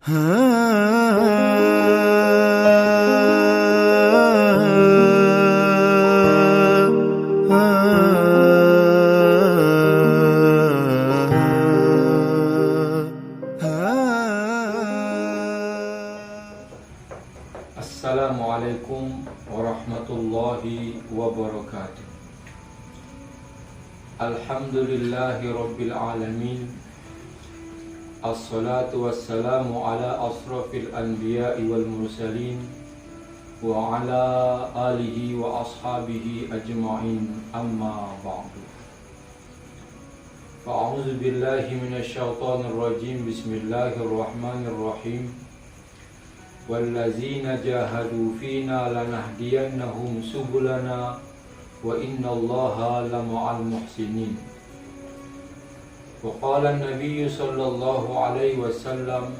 Assalamualaikum warahmatullahi wabarakatuh. Alhamdulillahi rabbil alamin. Assalatu wassalamu ala asrafil anbiya'i wal mursalin wa ala alihi wa ashabihi ajma'in, amma ba'du. Fa'udzu billahi minasyaitonir rajim. Bismillahirrahmanirrahim. Wallazina jahadu fina lanahdiyannahum subulana wa innallaha lama'al muhsinin. Wa qala an-nabiy sallallahu alaihi wasallam,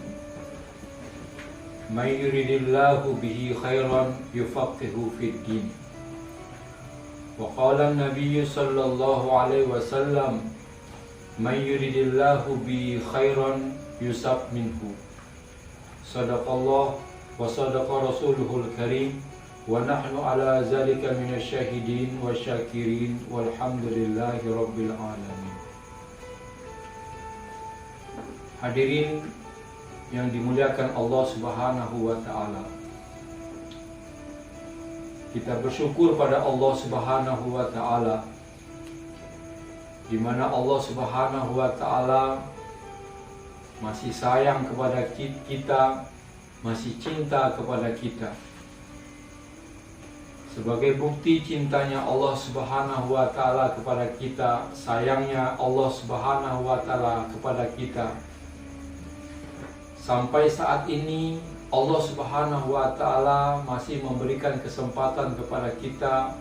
may yuridillahu bihi khairan yufaqihu fid din. Wa qala an-nabiy sallallahu alaihi wasallam, may yuridillahu bihi khairan yusab minhu. Sadaqallah wa sadaqa rasuluhul karim wa nahnu ala zalika minasyahidin wa syakirin walhamdulillahi rabbil alamin. Hadirin yang dimuliakan Allah Subhanahu wa taala, kita bersyukur pada Allah Subhanahu wa taala, di mana Allah Subhanahu wa taala masih sayang kepada kita, masih cinta kepada kita. Sebagai bukti cintanya Allah Subhanahu wa taala kepada kita, sayangnya Allah Subhanahu wa taala kepada kita, sampai saat ini Allah Subhanahu wa taala masih memberikan kesempatan kepada kita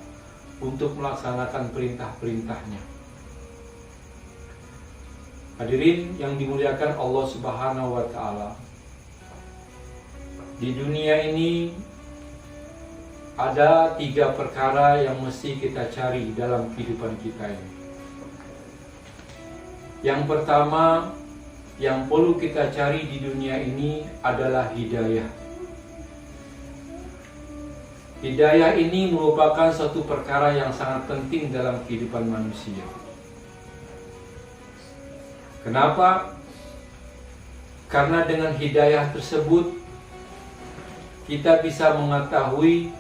untuk melaksanakan perintah-perintahnya. Hadirin yang dimuliakan Allah Subhanahu wa taala, di dunia ini ada 3 perkara yang mesti kita cari dalam kehidupan kita ini. Yang pertama yang perlu kita cari di dunia ini adalah hidayah. Hidayah ini merupakan satu perkara yang sangat penting dalam kehidupan manusia. Kenapa? Karena dengan hidayah tersebut kita bisa mengetahui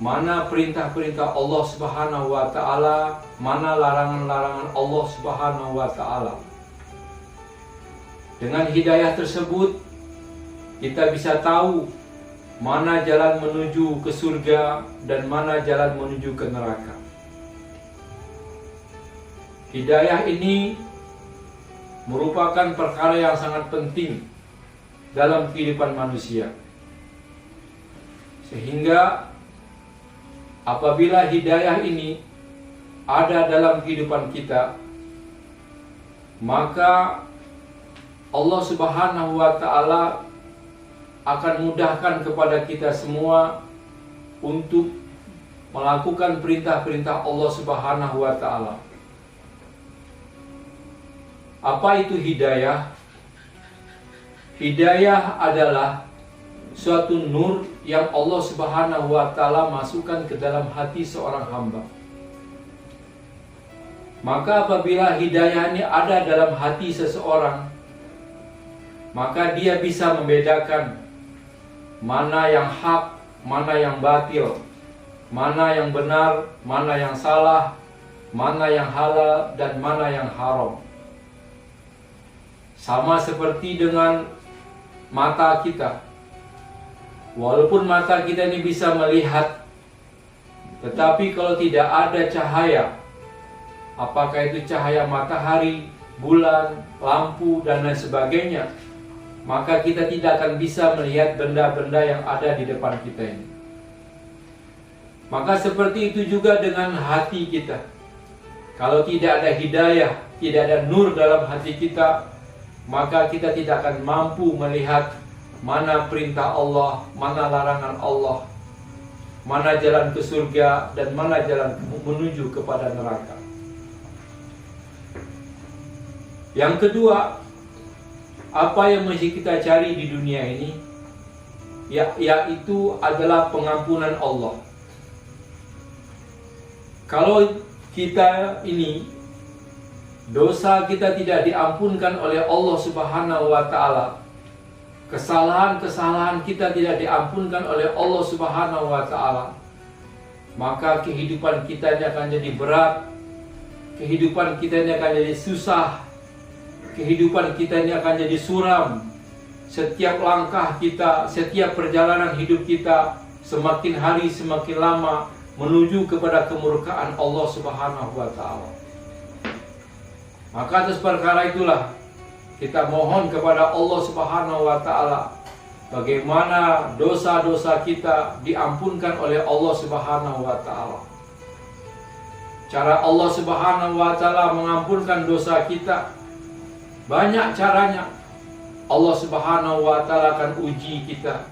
mana perintah-perintah Allah Subhanahu wa taala, mana larangan-larangan Allah Subhanahu wa taala. Dengan hidayah tersebut kita bisa tahu mana jalan menuju ke surga dan mana jalan menuju ke neraka. Hidayah ini merupakan perkara yang sangat penting dalam kehidupan manusia. Sehingga apabila hidayah ini ada dalam kehidupan kita, maka Allah Subhanahu wa taala akan mudahkan kepada kita semua untuk melakukan perintah-perintah Allah Subhanahu wa taala. Apa itu hidayah? Hidayah adalah suatu nur yang Allah Subhanahu wa taala masukkan ke dalam hati seorang hamba. Maka apabila hidayah ini ada dalam hati seseorang, maka dia bisa membedakan mana yang hak, mana yang batil, mana yang benar, mana yang salah, mana yang halal dan mana yang haram. Sama seperti dengan mata kita. Walaupun mata kita ini bisa melihat, tetapi kalau tidak ada cahaya, apakah itu cahaya matahari, bulan, lampu, dan lain sebagainya, maka kita tidak akan bisa melihat benda-benda yang ada di depan kita ini. Maka seperti itu juga dengan hati kita. Kalau tidak ada hidayah, tidak ada nur dalam hati kita, maka kita tidak akan mampu melihat mana perintah Allah, mana larangan Allah, mana jalan ke surga dan mana jalan menuju kepada neraka. Yang kedua Apa yang mesti kita cari di dunia ini, yaitu adalah pengampunan Allah. Kalau kita ini dosa kita tidak diampunkan oleh Allah Subhanahu wa taala, kesalahan-kesalahan kita tidak diampunkan oleh Allah Subhanahu wa taala, maka kehidupan kita ini akan jadi berat, kehidupan kita ini akan jadi susah, kehidupan kita ini akan jadi suram. Setiap langkah kita, setiap perjalanan hidup kita semakin hari semakin lama menuju kepada kemurkaan Allah Subhanahu wa taala. Maka atas perkara itulah kita mohon kepada Allah Subhanahu wa taala bagaimana dosa-dosa kita diampunkan oleh Allah Subhanahu wa taala. Cara Allah Subhanahu wa taala mengampunkan dosa kita banyak caranya. Allah Subhanahu wa taala akan uji kita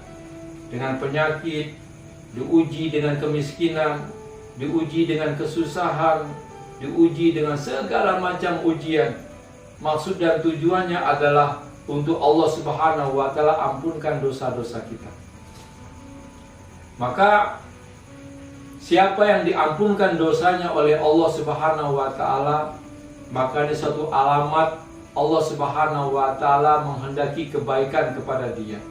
dengan penyakit, diuji dengan kemiskinan, diuji dengan kesusahan, diuji dengan segala macam ujian. Maksud dan tujuannya adalah untuk Allah Subhanahu wa taala ampunkan dosa-dosa kita. Maka siapa yang diampunkan dosanya oleh Allah Subhanahu wa taala, maka ini suatu alamat Allah Subhanahu wa taala menghendaki kebaikan kepada dia.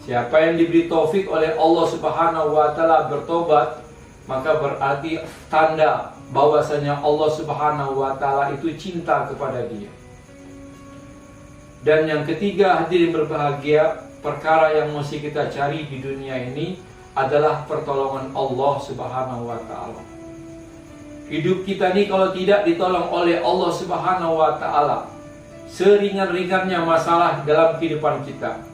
Siapa yang diberi taufik oleh Allah Subhanahu wa taala bertobat, maka berarti tanda bahwasanya Allah Subhanahu wa taala itu cinta kepada dia. Dan yang ketiga, hadirin berbahagia, perkara yang mesti kita cari di dunia ini adalah pertolongan Allah Subhanahu wa taala. Hidup kita ini kalau tidak ditolong oleh Allah Subhanahu wa taala, seringan-ringannya masalah dalam kehidupan kita,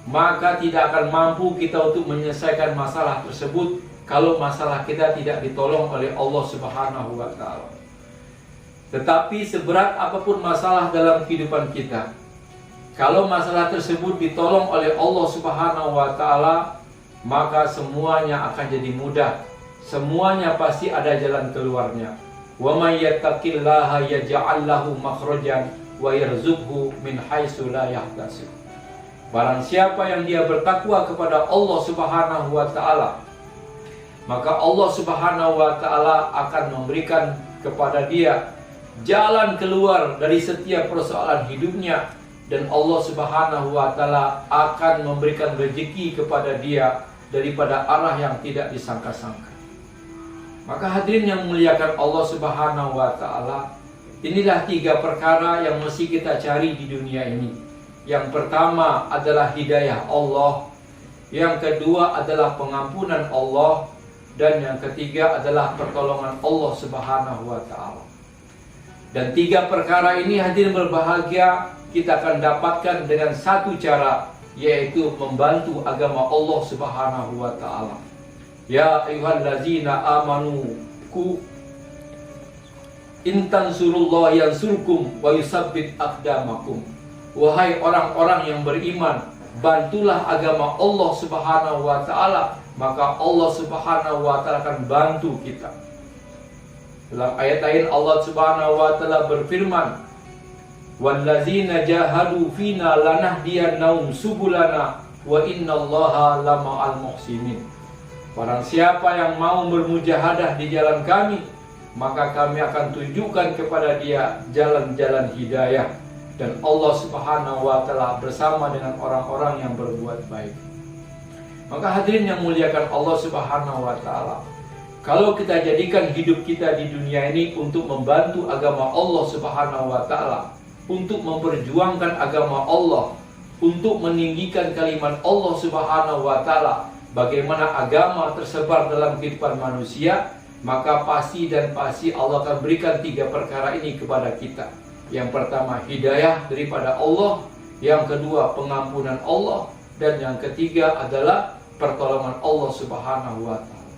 maka tidak akan mampu kita untuk menyelesaikan masalah tersebut kalau masalah kita tidak ditolong oleh Allah Subhanahu wa taala. Tetapi seberat apapun masalah dalam kehidupan kita, kalau masalah tersebut ditolong oleh Allah Subhanahu wa taala, maka semuanya akan jadi mudah. Semuanya pasti ada jalan keluarnya. Wa may yattaqillaha yaj'al lahu makhrajan wa yarzuqhu min haitsu la yahtasib. Barang siapa yang dia bertakwa kepada Allah Subhanahu wa taala, maka Allah Subhanahu wa taala akan memberikan kepada dia jalan keluar dari setiap persoalan hidupnya, dan Allah Subhanahu wa taala akan memberikan rezeki kepada dia daripada arah yang tidak disangka-sangka. Maka hadirin yang memuliakan Allah Subhanahu wa taala, inilah tiga perkara yang mesti kita cari di dunia ini. Yang pertama adalah hidayah Allah, yang kedua adalah pengampunan Allah, dan yang ketiga adalah pertolongan Allah Subhanahu wa taala. Dan tiga perkara ini hadirin berbahagia kita akan dapatkan dengan satu cara, yaitu membantu agama Allah Subhanahu wa taala. Ya ayyuhallazina amanu in tansurullah yansurkum wa yusabbit aqdamakum. Wahai orang-orang yang beriman, bantulah agama Allah Subhanahu wa taala, maka Allah Subhanahu wa taala akan bantu kita. Dalam ayat lain Allah Subhanahu wa taala berfirman, wallazina jahadu fina lanahdiyannahum subulana wa innallaha lama'al muhsinin. Barang siapa yang mau bermujahadah di jalan kami, maka kami akan tunjukkan kepada dia jalan-jalan hidayah, dan Allah Subhanahu wa taala bersama dengan orang-orang yang berbuat baik. Maka hadirin yang muliakan Allah Subhanahu wa taala, kalau kita jadikan hidup kita di dunia ini untuk membantu agama Allah Subhanahu wa taala, untuk memperjuangkan agama Allah, untuk meninggikan kalimat Allah Subhanahu wa taala, bagaimana agama tersebar dalam kehidupan manusia, maka pasti dan pasti Allah akan berikan tiga perkara ini kepada kita. Yang pertama hidayah daripada Allah, yang kedua pengampunan Allah, dan yang ketiga adalah pertolongan Allah Subhanahu wa taala.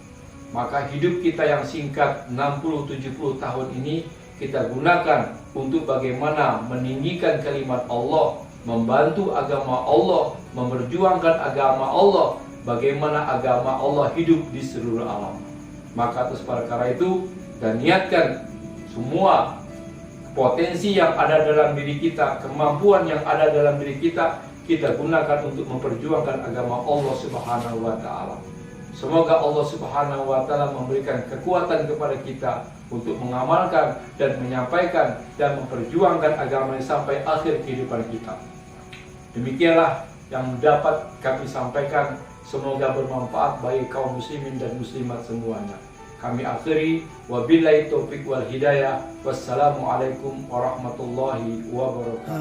Maka hidup kita yang singkat 60-70 tahun ini kita gunakan untuk bagaimana meninggikan kalimat Allah, membantu agama Allah, memperjuangkan agama Allah, bagaimana agama Allah hidup di seluruh alam. Maka atas perkara itu, dan niatkan semua potensi yang ada dalam diri kita, kemampuan yang ada dalam diri kita, kita gunakan untuk memperjuangkan agama Allah Subhanahu wa Ta'ala. Semoga Allah Subhanahu wa Ta'ala memberikan kekuatan kepada kita untuk mengamalkan dan menyampaikan dan memperjuangkan agama ini sampai akhir kehidupan kita. Demikianlah yang dapat kami sampaikan. Semoga bermanfaat bagi kaum muslimin dan muslimat semuanya. Kami akhiri, wabillahi taufiq wal hidayah. Wassalamualaikum warahmatullahi wabarakatuh.